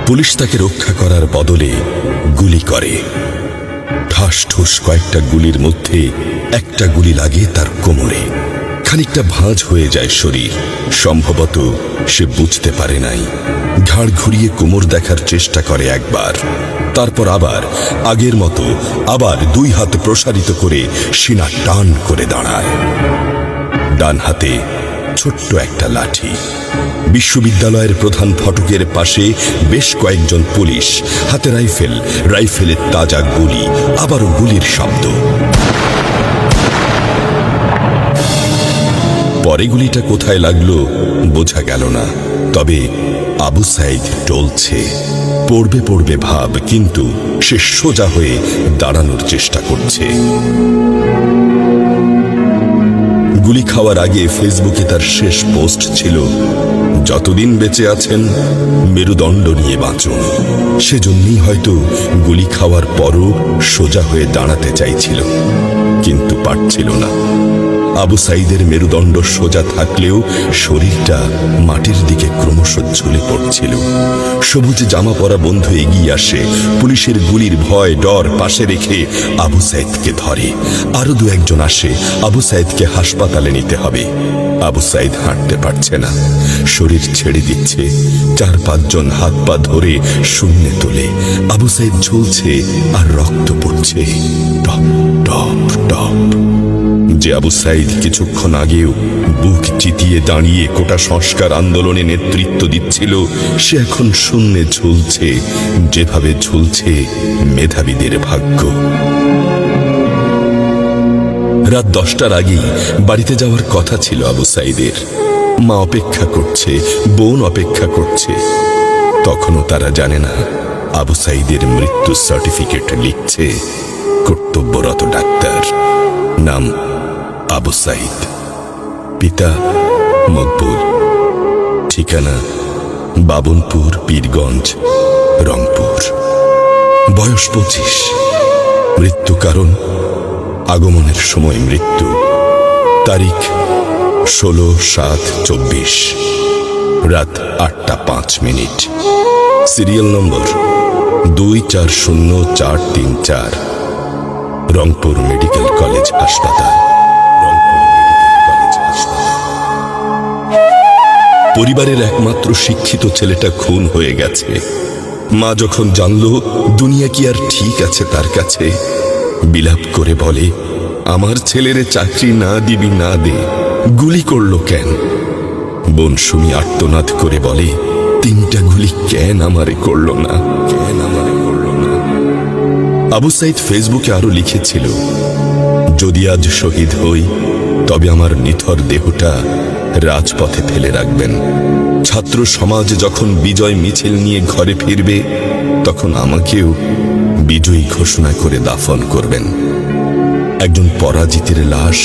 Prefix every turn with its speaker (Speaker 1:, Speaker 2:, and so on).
Speaker 1: Police তাকে রক্ষা করার বদলে গুলি করে। ঠাস ঠুস কয়েকটা গুলির মধ্যে একটা গুলি লাগে তার কোমরে। খানিকটা ভাঁজ হয়ে যায় শরীর। সম্ভবত সে বুঝতে পারে নাই। ঘাড় ঘুরিয়ে কোমর দেখার চেষ্টা করে একবার, তারপর আবার আগের মতো আবার দুই হাত প্রসারিত করে সিনা টান করে দাঁড়ায়। ডান হাতে ছোট্ট একটা লাঠি। বিশ্ববিদ্যালয়ের প্রধান ফটকের পাশে বেশ কয়েকজন পুলিশ, হাতে রাইফেল, রাইফেলের তাজা গুলি, আবারও গুলির শব্দ। পরে গুলিটা কোথায় লাগলো বোঝা গেল না। তবে আবু সাইদ টলছে, পড়বে পড়বে ভাব, কিন্তু সে সোজা হয়ে দাঁড়ানোর চেষ্টা করছে। গুলি খাওয়ার আগে ফেসবুকে তার শেষ পোস্ট ছিল, যতদিন বেঁচে আছেন মেরুদণ্ড নিয়ে বাঁচুন। সেজন্যই হয়তো গুলি খাওয়ার পরও সোজা হয়ে দাঁড়াতে চাইছিল, কিন্তু পারছিল না। আবু সাইদের মেরুদণ্ড সোজা থাকলেও শরীরটা মাটির দিকে ক্রমশ ঝুলে পড়ছিল। সবুজ জামা পরা বন্ধু এগিয়ে আসে, পুলিশের গুলির ভয় ডর পাশে রেখে আবু সাইদকে ধরে। আরো দু একজন আসে, আবু সাইদকে হাসপাতালে নিতে হবে। আবু সাইদ হাঁটতে পারছে না, শরীর ছেড়ে দিচ্ছে। 4-5 জন হাত পা ধরে শূন্যে তোলে। আবু সাইদ ঝুলছে আর রক্ত পড়ছে টপ টপ টপ। যে আবু সাইদ কিছুক্ষণ আগেও বুক চিতিয়ে দাঁড়িয়ে কোটা সংস্কার আন্দোলনে নেতৃত্ব দিচ্ছিল, সে এখন শূন্যে ঝুলছে, যেভাবে ঝুলছে মেধাবীদের ভাগ্য। রাত 10টার আগেই বাড়িতে যাওয়ার কথা ছিল আবু সাইদের। মা অপেক্ষা করছে, বোন অপেক্ষা করছে। তখনও তারা জানে না আবু সাইদের মৃত্যু সার্টিফিকেট লিখছে কর্তব্যরত ডাক্তার। নাম আবু সাইদ, পিতা মকবুল, ঠিকানা বাবনপুর, পীরগঞ্জ, রংপুর। বয়স 25। মৃত্যু কারণ আগমনের সময় মৃত্যু। তারিখ 16/7/24, রাত 8টা 5 minute. Serial number 240434, Rangpur medical college হাসপাতাল। পরিবারের একমাত্র শিক্ষিত ছেলেটা খুন হয়ে গেছে। মা যখন জানল দুনিয়া কি আর ঠিক আছে তার কাছে, বিলাপ করে বলে, আমার ছেলেরে চাকরি না দিবি না দে, গুলি করলো কেন? বোন সুমি আর্তনাদ করে বলে, 3টা গুলি কেন আমারে করলো না, কেন আমারে করলো না? আবু সাইদ ফেসবুকে আরো লিখেছিল, যদি আজ শহীদ হই তবে আমার নিথর দেহটা রাজপথে ফেলে রাখবেন। ছাত্র সমাজ যখন বিজয় মিছিল নিয়ে ঘরে ফিরবে, তখন আমাকেও বিজয়ী ঘোষণা করে দাফন করবেন। একজন পরাজিতের লাশ